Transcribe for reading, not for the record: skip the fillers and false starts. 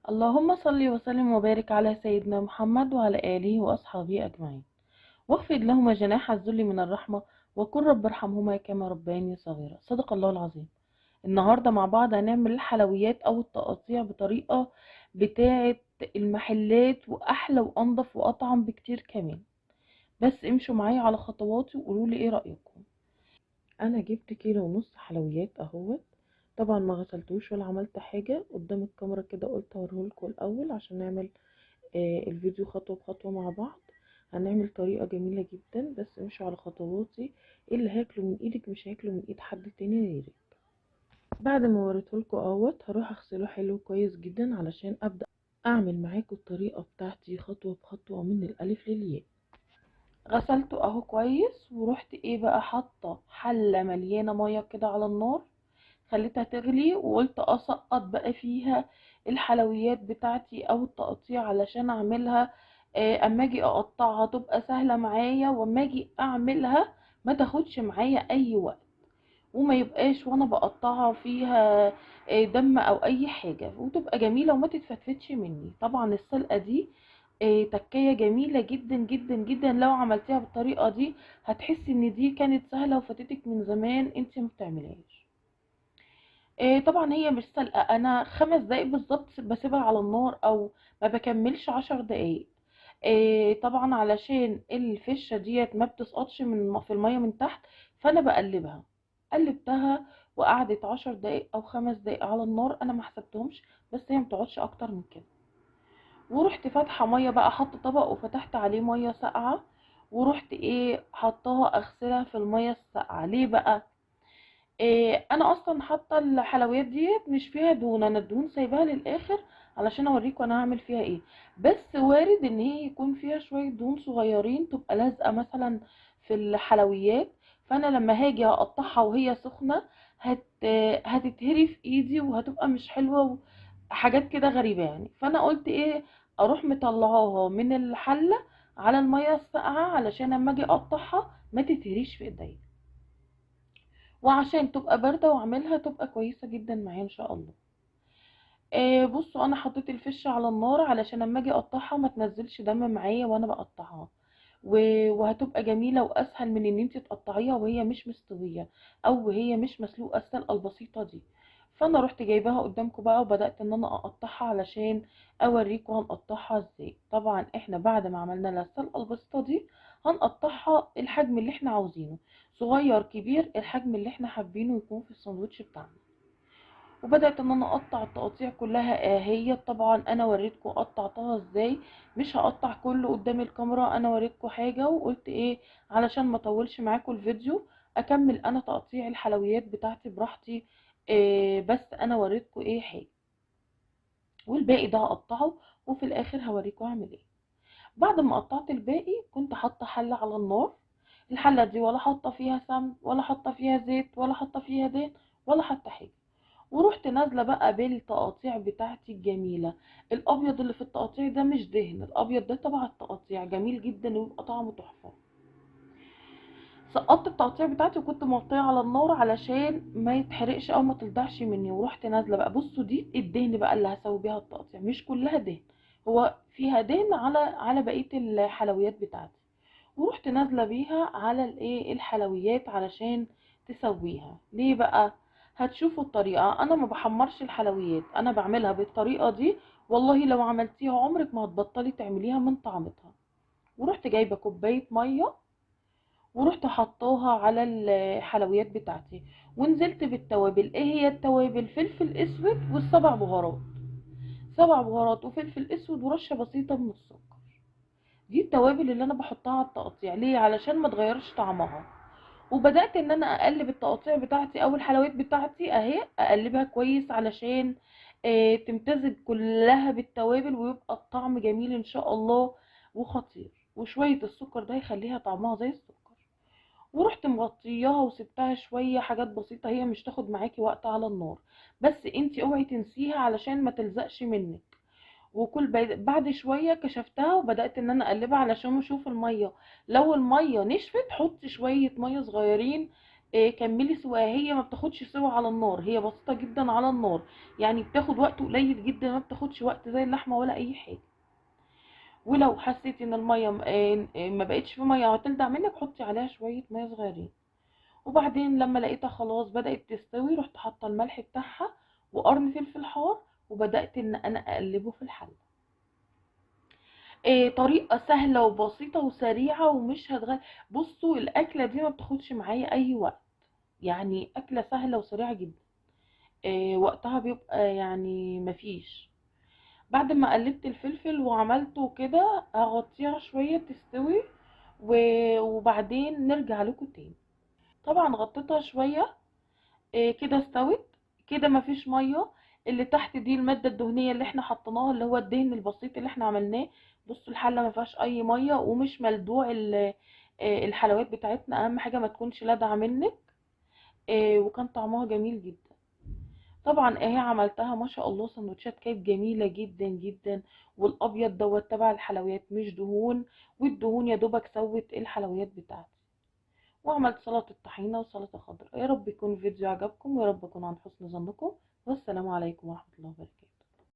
اللهم صل وسلم وبارك على سيدنا محمد وعلى آله وأصحابه أجمعين، واخفض لهما جناح الذل من الرحمة، وقل رب ارحمهما كما ربياني صغيرا. صدق الله العظيم. النهاردة مع بعض هنعمل الحلويات أو التقاطيع بطريقة بتاعة المحلات، وأحلى وأنضف وأطعم بكتير كمان. بس امشوا معايا على خطواتي وقولولي ايه رأيكم. أنا جبت كيلو ونص حلويات اهوت. طبعا ما غسلتوش ولا عملت حاجة، قدام الكاميرا كده قلت اوريهولكوا الأول عشان نعمل الفيديو خطوة بخطوة مع بعض. هنعمل طريقة جميلة جدا، بس امشوا على خطواتي. اللي هاكله من ايدك مش هاكله من ايد حد تاني غيرك. بعد ما وريتهولكوا اهوت هروح اغسله حلو كويس جدا علشان ابدأ اعمل معاكم الطريقة بتاعتي خطوة بخطوة من الالف للياء. غسلته اهو كويس، ورحت ايه بقى حاطة حلة مليانة مية كده على النار، خليتها تغلي، وقلت اسقط بقى فيها الحلويات بتاعتي او التقطيع علشان اعملها. اما اجي اقطعها تبقى سهلة معايا، واما اجي اعملها ما تاخدش معايا اي وقت، وما يبقاش وانا بقطعها فيها دم او اي حاجة، وتبقى جميلة وما تتفتفتش مني. طبعا السلقة دي تكية جميلة جدا جدا جدا، لو عملتيها بالطريقة دي هتحسي ان دي كانت سهلة وفاتتك من زمان انت ما بتعملهاش. طبعا هي مش سلقة، انا 5 دقايق بالظبط بسيبها على النار، او ما بكملش 10 دقايق. طبعا علشان الفشة ديت ما بتسقطش في المية من تحت، فانا بقلبها. قلبتها وقعدت 10 دقايق او 5 دقايق على النار، انا ما حسبتهمش، بس هي متقعدش اكتر من كده. ورحت فاتحة مية بقى، حط طبق وفتحت عليه مية ساقعة، ورحت ايه حطاها اغسلها في المية الساقعة. ليه بقى؟ انا اصلا حاطه الحلويات ديت مش فيها دهون، انا الدهون سايباها للاخر علشان اوريكم انا هعمل فيها ايه. بس وارد ان هي يكون فيها شويه دهون صغيرين تبقى لازقه مثلا في الحلويات، فانا لما هاجي اقطعها وهي سخنه هت هتتهري في ايدي وهتبقى مش حلوه، حاجات كده غريبه يعني. فانا قلت ايه، اروح مطلعاها من الحله على الميه الساقعه علشان لما اجي اقطعها ما تتهريش في ايديا، وعشان تبقى باردة واعملها تبقى كويسة جدا معايا ان شاء الله. بصوا انا حطيت الفشة على النار علشان لما اجي اقطعها ما تنزلش دم معايا وانا بقطعها، وهتبقى جميلة واسهل من ان انت تقطعيها وهي مش مستوية او وهي مش مسلوقة السلقة البسيطة دي. فانا رحت جايباها قدامكم بقى وبدأت ان انا اقطعها علشان اوريكم هنقطعها ازاي. طبعا احنا بعد ما عملنا لها السلقة البسيطة دي هنقطعها الحجم اللي احنا عاوزينه، صغير كبير، الحجم اللي احنا حابينه يكون في الساندوتش بتاعنا. وبدأت ان انا اقطع التقاطيع كلها. هي طبعا انا وريتكم قطعتها ازاي، مش هقطع كله قدام الكاميرا، انا وريتكم حاجة وقلت ايه علشان ما اطولش معاكم الفيديو اكمل انا تقطيع الحلويات بتاعتي براحتي. بس انا وريتكم ايه حاجة، والباقي ده هقطعه وفي الاخر هوريكم هعمل ايه. بعد ما قطعت الباقي كنت حاطه حله على النار. الحله دي ولا حاطه فيها سمن ولا حاطه فيها زيت ولا حاطه فيها دهن ولا حاطه حاجه، ورحت نازله بقى بالتقاطيع بتاعتي الجميله. الابيض اللي في التقاطيع ده مش دهن، الابيض ده تبع التقاطيع جميل جدا ويبقى طعمه تحفه. سقطت التقطيع بتاعتي وكنت مغطيه على النار علشان ما يتحرقش او ما تلدعش مني، ورحت نازله بقى. بصوا دي الدهن بقى اللي هسوي بيها التقطيع، مش كلها دهن، هو فيها دهن على بقيه الحلويات بتاعتي. ورحت نازله بيها على الايه الحلويات علشان تسويها. ليه بقى؟ هتشوفوا الطريقه، انا ما بحمرش الحلويات، انا بعملها بالطريقه دي. والله لو عملتيها عمرك ما هتبطلي تعمليها من طعمتها. ورحت جايبه كوبايه ميه، ورحت حطاها على الحلويات بتاعتي، ونزلت بالتوابل. ايه هي التوابل؟ فلفل اسود والسبع بهارات، 7 بهارات وفلفل اسود ورشه بسيطه من السكر. دي التوابل اللي انا بحطها على التقطيع. ليه؟ علشان ما تغيرش طعمها. وبدات ان انا اقلب التقطيع بتاعتي او الحلويات بتاعتي اهي، اقلبها كويس علشان تمتزج كلها بالتوابل ويبقى الطعم جميل ان شاء الله وخطير. وشويه السكر ده يخليها طعمها زي السكر. ورحت مغطياها وسبتها شويه، حاجات بسيطه، هي مش تاخد معاكي وقت على النار، بس انتي اوعي تنسيها علشان ما تلزقش منك. وكل بعد شويه كشفتها وبدات ان انا اقلبها علشان اشوف الميه. لو الميه نشفت حطي شويه ميه صغيرين كملي سواها. هي ما بتاخدش سوا على النار، هي بسيطة جدا على النار، يعني بتاخد وقت قليل جدا، ما بتاخدش وقت زي اللحمة ولا اي حاجة. ولو حسيتي ان المية ما بقتش في مية هتلدع منك، حطي عليها شوية مية صغيرين. وبعدين لما لقيتها خلاص بدأت تستوي، رحت حاطة الملح بتاعها وقرن فلفل حار، وبدأت ان انا اقلبه في الحلة. طريقة سهلة وبسيطة وسريعة ومش هتغير. بصوا الأكلة دي ما بتاخدش معايا أي وقت، يعني أكلة سهلة وسريعة جدا. وقتها بيبقى يعني مفيش. بعد ما قلبت الفلفل وعملته كده هغطيها شوية تستوي، وبعدين نرجع لكم تاني. طبعا غطيتها شوية. كده استوت. كده مفيش ميه. اللي تحت دي الماده الدهنيه اللي احنا حطيناها، اللي هو الدهن البسيط اللي احنا عملناه. بصوا الحله ما فيهاش اي ميه ومش ملدوع الحلويات بتاعتنا، اهم حاجه ما تكونش لادعه منك. وكان طعمها جميل جدا. طبعا اهي عملتها ما شاء الله، سندوتشات كانت جميله جدا جدا. والابيض دوت تبع الحلويات مش دهون، والدهون يا دوبك سوت الحلويات بتاعتي. وعملت سلطة طحينة وسلطة خضراء. يا رب يكون الفيديو عجبكم، ويا رب أكون عن حسن ظنكم. والسلام عليكم ورحمة الله وبركاته.